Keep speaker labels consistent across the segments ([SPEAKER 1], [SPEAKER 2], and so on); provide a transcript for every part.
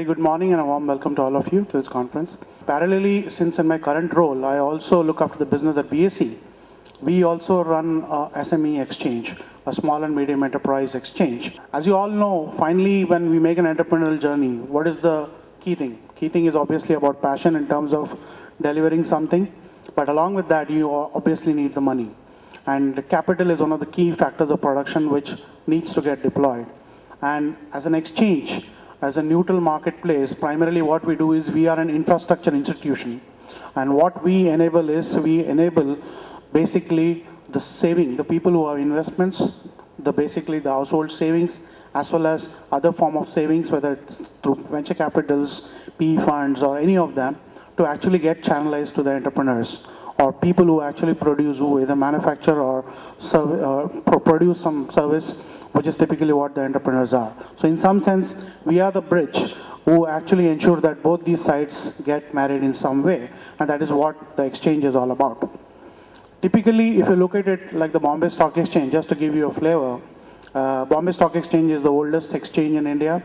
[SPEAKER 1] very good morning and a warm welcome to all of you to this conference. Parallelly, since in my current role, I also look after the business at BSE. We also run a SME exchange, a small and medium enterprise exchange. As you all know, finally, when we make an entrepreneurial journey, what is the key thing? Key thing is obviously about passion in terms of delivering something, but along with that, you obviously need the money. And capital is one of the key factors of production which needs to get deployed. And as an exchange, as a neutral marketplace, primarily what we do is we are an infrastructure institution. And what we enable is we enable basically the saving, the people who have investments, basically the household savings, as well as other form of savings, whether it's through venture capitals, PE funds, or any of them, to actually get channelized to the entrepreneurs or people who actually produce, who either manufacture or produce some service, which is typically what the entrepreneurs are. So in some sense, we are the bridge who actually ensure that both these sides get married in some way, and that is what the exchange is all about. Typically, if you look at it like the Bombay Stock Exchange, just to give you a flavor, Bombay Stock Exchange is the oldest exchange in India.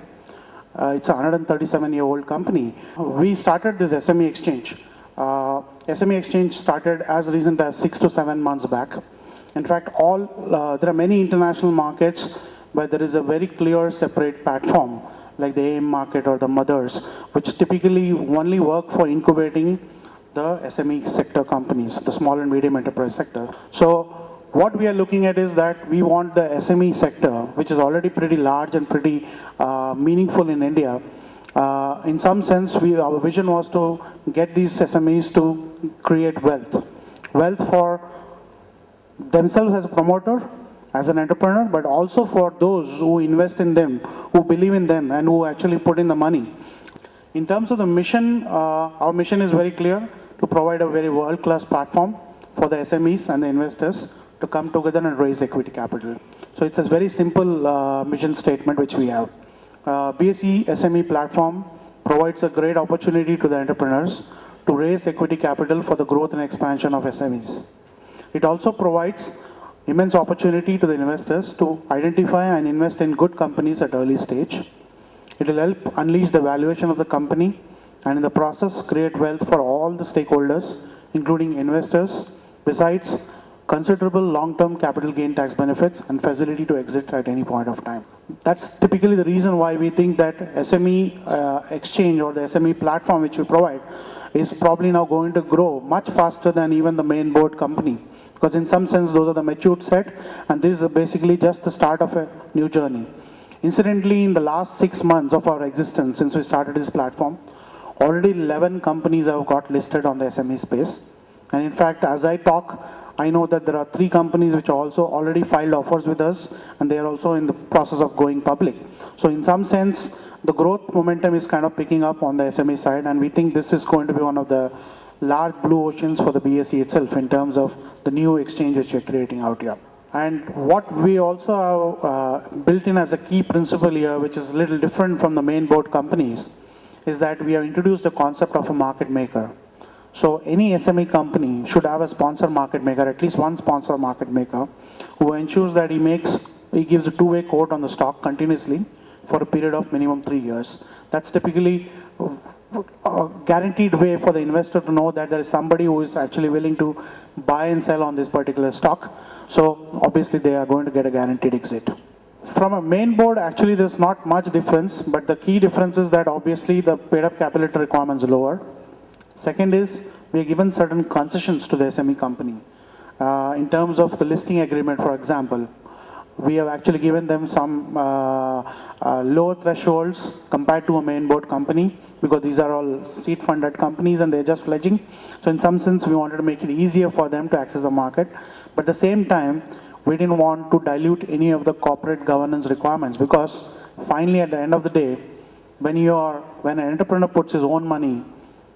[SPEAKER 1] It's a 137-year-old company. We started this SME exchange. SME exchange started as recent as 6 to 7 months back. In fact, there are many international markets where there is a very clear separate platform, like the AIM market or the Mothers, which typically only work for incubating the SME sector companies, the small and medium enterprise sector. So what we are looking at is that we want the SME sector, which is already pretty large and pretty meaningful in India. In some sense, our vision was to get these SMEs to create wealth. Wealth for themselves as a promoter, as an entrepreneur, but also for those who invest in them, who believe in them, and who actually put in the money. In terms of the mission, our mission is very clear, to provide a very world-class platform for the SMEs and the investors to come together and raise equity capital. So it's a very simple mission statement which we have. BSE SME platform provides a great opportunity to the entrepreneurs to raise equity capital for the growth and expansion of SMEs. It also provides immense opportunity to the investors to identify and invest in good companies at early stage. It will help unleash the valuation of the company and in the process create wealth for all the stakeholders, including investors, besides considerable long-term capital gain tax benefits and facility to exit at any point of time. That's typically the reason why we think that SME exchange or the SME platform which we provide is probably now going to grow much faster than even the main board company. Because in some sense, those are the matured set, and this is basically just the start of a new journey. Incidentally, in the last 6 months of our existence, since we started this platform, already 11 companies have got listed on the SME space. And in fact, as I talk, I know that there are 3 companies which also already filed offers with us, and they are also in the process of going public. So in some sense, the growth momentum is kind of picking up on the SME side, and we think this is going to be one of the large blue oceans for the BSE itself in terms of the new exchange which we are creating out here. And what we also have built in as a key principle here, which is a little different from the main board companies, is that we have introduced the concept of a market maker. So any SME company should have a sponsor market maker, at least one sponsor market maker, who ensures that he gives a two-way quote on the stock continuously for a period of minimum 3 years. That's typically a guaranteed way for the investor to know that there is somebody who is actually willing to buy and sell on this particular stock. So obviously they are going to get a guaranteed exit. From a main board, actually there's not much difference, but the key difference is that obviously the paid up capital requirement is lower. Second is, we are given certain concessions to the SME company. In terms of the listing agreement, for example, we have actually given them some lower thresholds compared to a main board company, because these are all seed funded companies and they're just pledging. So in some sense, we wanted to make it easier for them to access the market. But at the same time, we didn't want to dilute any of the corporate governance requirements, because finally at the end of the day, when an entrepreneur puts his own money,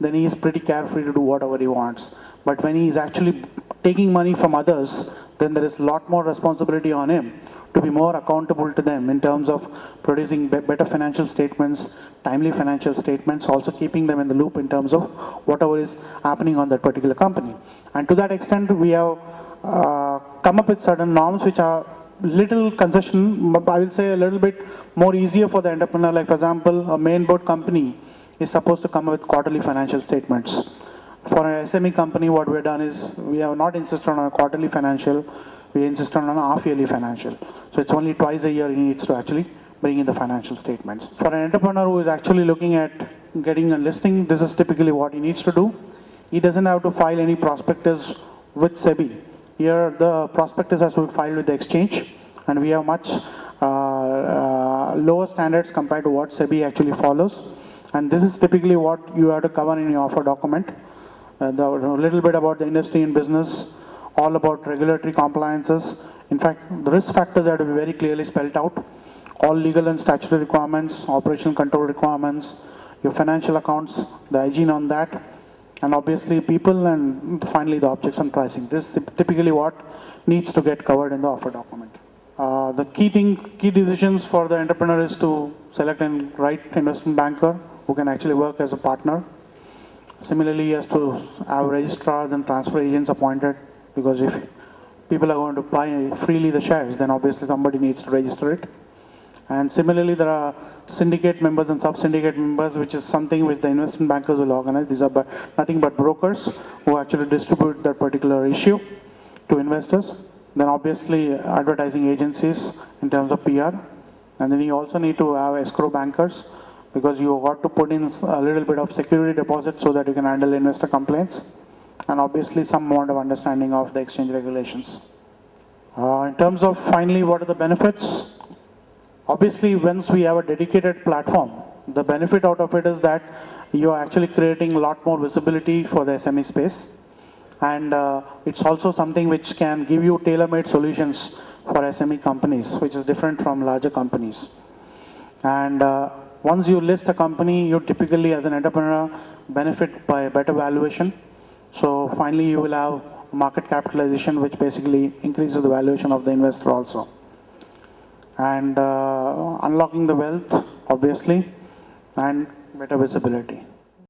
[SPEAKER 1] then he is pretty carefree to do whatever he wants. But when he is actually taking money from others, then there is a lot more responsibility on him to be more accountable to them in terms of producing better financial statements, timely financial statements, also keeping them in the loop in terms of whatever is happening on that particular company. And to that extent, we have come up with certain norms which are little concession, but I will say a little bit more easier for the entrepreneur. Like for example, a main board company is supposed to come up with quarterly financial statements. For an SME company, what we have done is we have not insisted on a quarterly financial, we insisted on a half-yearly financial. So it's only twice a year he needs to actually bring in the financial statements. For an entrepreneur who is actually looking at getting a listing, this is typically what he needs to do. He doesn't have to file any prospectus with SEBI. Here, the prospectus has to be filed with the exchange, and we have much lower standards compared to what SEBI actually follows. And this is typically what you have to cover in your offer document. A little bit about the industry and business, all about regulatory compliances. In fact, the risk factors have to be very clearly spelled out. All legal and statutory requirements, operational control requirements, your financial accounts, the hygiene on that, and obviously people, and finally the objects and pricing. This is typically what needs to get covered in the offer document. The key decisions for the entrepreneur is to select and right investment banker who can actually work as a partner. Similarly, he has to have registrars and transfer agents appointed, because if people are going to buy freely the shares, then obviously somebody needs to register it. And similarly, there are syndicate members and sub-syndicate members, which is something which the investment bankers will organize. These are nothing but brokers who actually distribute that particular issue to investors. Then obviously advertising agencies in terms of PR. And then you also need to have escrow bankers, because you got to put in a little bit of security deposit so that you can handle investor complaints. And obviously some amount of understanding of the exchange regulations. In terms of finally what are the benefits? Obviously, once we have a dedicated platform, the benefit out of it is that you are actually creating a lot more visibility for the SME space. And it's also something which can give you tailor-made solutions for SME companies, which is different from larger companies. And once you list a company, you typically, as an entrepreneur, benefit by a better valuation. So finally, you will have market capitalization, which basically increases the valuation of the investor also. And unlocking the wealth, obviously, and better visibility.